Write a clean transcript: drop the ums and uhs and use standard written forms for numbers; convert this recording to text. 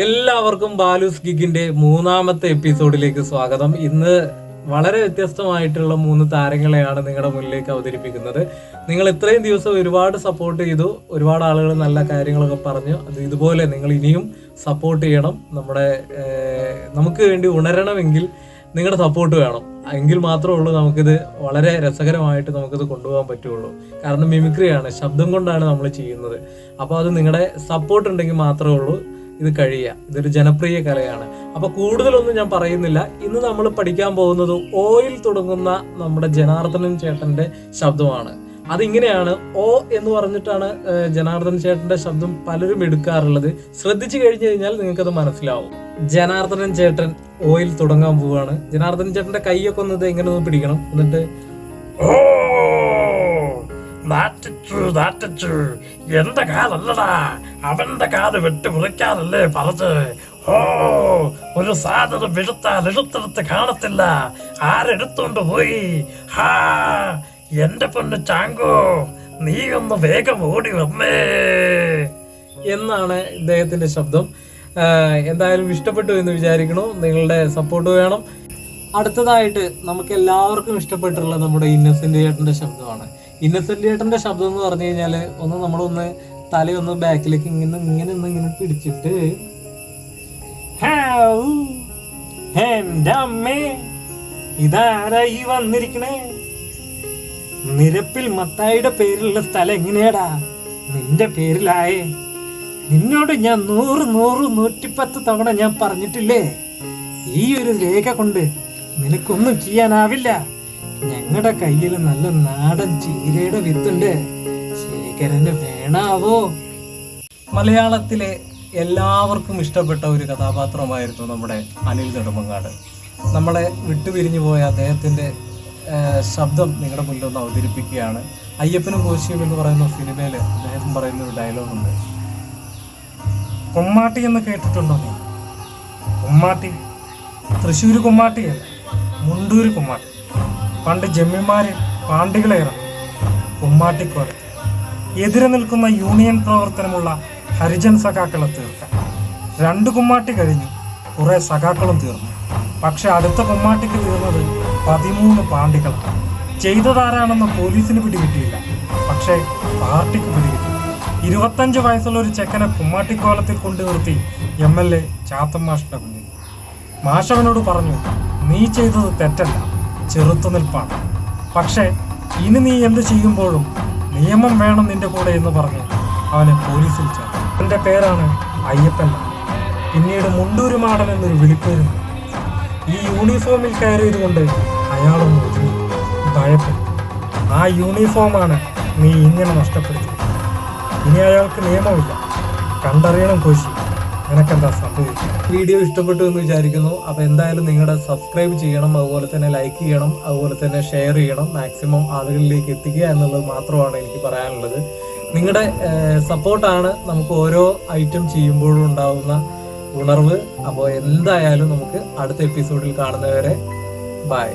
എല്ലാവർക്കും ബാലൂസ് ഗിഗിന്റെ മൂന്നാമത്തെ എപ്പിസോഡിലേക്ക് സ്വാഗതം. ഇന്ന് വളരെ വ്യത്യസ്തമായിട്ടുള്ള 3 താരങ്ങളെയാണ് നിങ്ങളുടെ മുന്നിലേക്ക് അവതരിപ്പിക്കുന്നത്. നിങ്ങൾ ഇത്രയും ദിവസം ഒരുപാട് സപ്പോർട്ട് ചെയ്തു, ഒരുപാട് ആളുകൾ നല്ല കാര്യങ്ങളൊക്കെ പറഞ്ഞു. അത് ഇതുപോലെ നിങ്ങൾ ഇനിയും സപ്പോർട്ട് ചെയ്യണം. നമുക്ക് വേണ്ടി ഉണരണമെങ്കിൽ നിങ്ങളുടെ സപ്പോർട്ട് വേണം. എങ്കിൽ മാത്രമേ ഉള്ളൂ നമുക്കിത് വളരെ രസകരമായിട്ട് നമുക്കിത് കൊണ്ടുപോകാൻ പറ്റുള്ളൂ. കാരണം മിമിക്രിയാണ്, ശബ്ദം കൊണ്ടാണ് നമ്മൾ ചെയ്യുന്നത്. അപ്പോൾ അത് നിങ്ങളുടെ സപ്പോർട്ട് ഉണ്ടെങ്കിൽ മാത്രമേ ഉള്ളൂ ഇത് കഴിയുക. ഇതൊരു ജനപ്രിയ കലയാണ്. അപ്പൊ കൂടുതലൊന്നും ഞാൻ പറയുന്നില്ല. ഇന്ന് നമ്മൾ പഠിക്കാൻ പോകുന്നത് ഓയിൽ തുടങ്ങുന്ന നമ്മുടെ ജനാർദ്ദനൻ ചേട്ടന്റെ ശബ്ദമാണ്. അതിങ്ങനെയാണ്, ഓ എന്ന് പറഞ്ഞിട്ടാണ് ജനാർദ്ദനൻ ചേട്ടന്റെ ശബ്ദം പലരും എടുക്കാറുള്ളത്. ശ്രദ്ധിച്ചു കഴിഞ്ഞു കഴിഞ്ഞാൽ നിങ്ങൾക്കത് മനസ്സിലാവും. ജനാർദ്ദനൻ ചേട്ടൻ ഓയിൽ തുടങ്ങാൻ പോവാണ്. ജനാർദ്ദനൻ ചേട്ടന്റെ കൈയൊക്കെ ഒന്ന് ഇങ്ങനെ ഒന്ന് പിടിക്കണം. എന്നിട്ട് എന്റെ കാലല്ലടാ, അവന്റെ കാല് വെട്ടി മുറിക്കാനല്ലേ പറഞ്ഞ്. ഓ, ഒരു സാധനം എടുത്തെടുത്ത് കാണത്തില്ല, ആരെടുത്തോണ്ട് പോയി? ഹാ, എന്റെ പൊന്ന് ചാങ്കോ, നീ ഒന്ന് വേഗം ഓടി വന്നേ എന്നാണ് ഇദ്ദേഹത്തിന്റെ ശബ്ദം. എന്തായാലും ഇഷ്ടപ്പെട്ടു എന്ന് വിചാരിക്കണു. നിങ്ങളുടെ സപ്പോർട്ട് വേണം. അടുത്തതായിട്ട് നമുക്ക് എല്ലാവർക്കും ഇഷ്ടപ്പെട്ടുള്ള നമ്മുടെ ഇന്നസെന്റ് ചേട്ടന്റെ ശബ്ദമാണ്. ഇന്നസെന്റ് ചേട്ടന്റെ ശബ്ദം എന്ന് പറഞ്ഞു കഴിഞ്ഞാൽ നമ്മളൊന്ന് തലയൊന്ന് ബാക്കിലേക്ക് ഇങ്ങനെ പിടിച്ചിട്ട് ഇതാരാ ഈ വന്നിരിക്കണേ? നിരപ്പിൽ മത്തായിയുടെ പേരിലുള്ള സ്ഥലം എങ്ങനെയാടാ നിന്റെ പേരിലായേ? നിന്നോട് ഞാൻ 110 തവണ ഞാൻ പറഞ്ഞിട്ടില്ലേ, ഈ ഒരു രേഖ കൊണ്ട് നിനക്കൊന്നും ചെയ്യാനാവില്ല. ഞങ്ങളുടെ കയ്യിൽ നല്ല നാടൻ ചീരയുടെ വിത്തുണ്ട്, ശേഖരന് വേണാവോ? മലയാളത്തിലെ എല്ലാവർക്കും ഇഷ്ടപ്പെട്ട ഒരു കഥാപാത്രമായിരുന്നു നമ്മുടെ അനിൽ നെടുമങ്ങാട്. നമ്മളെ വിട്ടുപിരിഞ്ഞു പോയ അദ്ദേഹത്തിന്റെ ശബ്ദം നിങ്ങളുടെ മുന്നിൽ ഒന്ന് അവതരിപ്പിക്കുകയാണ്. അയ്യപ്പനും കോശിയും എന്ന് പറയുന്ന സിനിമയിൽ അദ്ദേഹം പറയുന്ന ഒരു ഡയലോഗുണ്ട്. കുമ്മാട്ടി എന്ന് കേട്ടിട്ടുണ്ടോ നീ? കുമ്മാട്ടി തൃശ്ശൂർ കുമ്മാട്ടിയല്ല, മുണ്ടൂര് കുമ്മാട്ടി. പണ്ട് ജമ്മിമാര് പാണ്ടികളെ ഇറങ്ങി കുമ്മാട്ടിക്കോലത്ത് എതിരെ നിൽക്കുന്ന യൂണിയൻ പ്രവർത്തനമുള്ള ഹരിജൻ സഖാക്കളെ തീർക്കാൻ 2 കുമ്മാട്ടി കഴിഞ്ഞു, കുറെ സഖാക്കളും തീർന്നു. പക്ഷെ അടുത്ത കുമ്മാട്ടിക്ക് തീർന്നത് 13 പാണ്ടികളാണ്. ചെയ്തതാരാണെന്ന് പോലീസിന് പിടികിട്ടിയില്ല, പക്ഷേ പാർട്ടിക്ക് പിടികിട്ടി. 25 വയസ്സുള്ള ഒരു ചെക്കനെ കുമ്മാട്ടിക്കോലത്തിൽ കൊണ്ടു നിർത്തി MLA ചാത്തൻ മാഷിന്റെ മുന്നിൽ. മാഷവനോട് പറഞ്ഞു, നീ ചെയ്തത് തെറ്റല്ല, ചെറുത്തുനിൽപ്പാണ്. പക്ഷേ ഇനി നീ എന്ത് ചെയ്യുമ്പോഴും നിയമം വേണം നിന്റെ കൂടെ എന്ന് പറഞ്ഞ് അവനെ പോലീസിൽ ചേർത്തു. അവൻ്റെ പേരാണ് അയ്യപ്പൻ. പിന്നീട് മുണ്ടൂര് മാടൻ എന്നൊരു വിളിപ്പേരുണ്ട്. ഈ യൂണിഫോമിൽ കയറിയത് കൊണ്ട് അയാളൊന്ന് ഒതുങ്ങി, ഭയപ്പെട്ടു. ആ യൂണിഫോമാണ് നീ ഇങ്ങനെ നഷ്ടപ്പെടുത്തിയത്. ഇനി അയാൾക്ക് നിയമമില്ല. കണ്ടറിയണം കോശി, നിനക്കെന്താ സംഭവിക്കും? വീഡിയോ ഇഷ്ടപ്പെട്ടു എന്ന് വിചാരിക്കുന്നു. അപ്പോൾ എന്തായാലും നിങ്ങളുടെ സബ്സ്ക്രൈബ് ചെയ്യണം, അതുപോലെ തന്നെ ലൈക്ക് ചെയ്യണം, അതുപോലെ തന്നെ ഷെയർ ചെയ്യണം. മാക്സിമം ആളുകളിലേക്ക് എത്തിക്കുക എന്നുള്ളത് മാത്രമാണ് എനിക്ക് പറയാനുള്ളത്. നിങ്ങളുടെ സപ്പോർട്ടാണ് നമുക്ക് ഓരോ ഐറ്റം ചെയ്യുമ്പോഴും ഉണ്ടാവുന്ന ഉണർവ്. അപ്പോൾ എന്തായാലും നമുക്ക് അടുത്ത എപ്പിസോഡിൽ കാണുന്നവരെ ബൈ.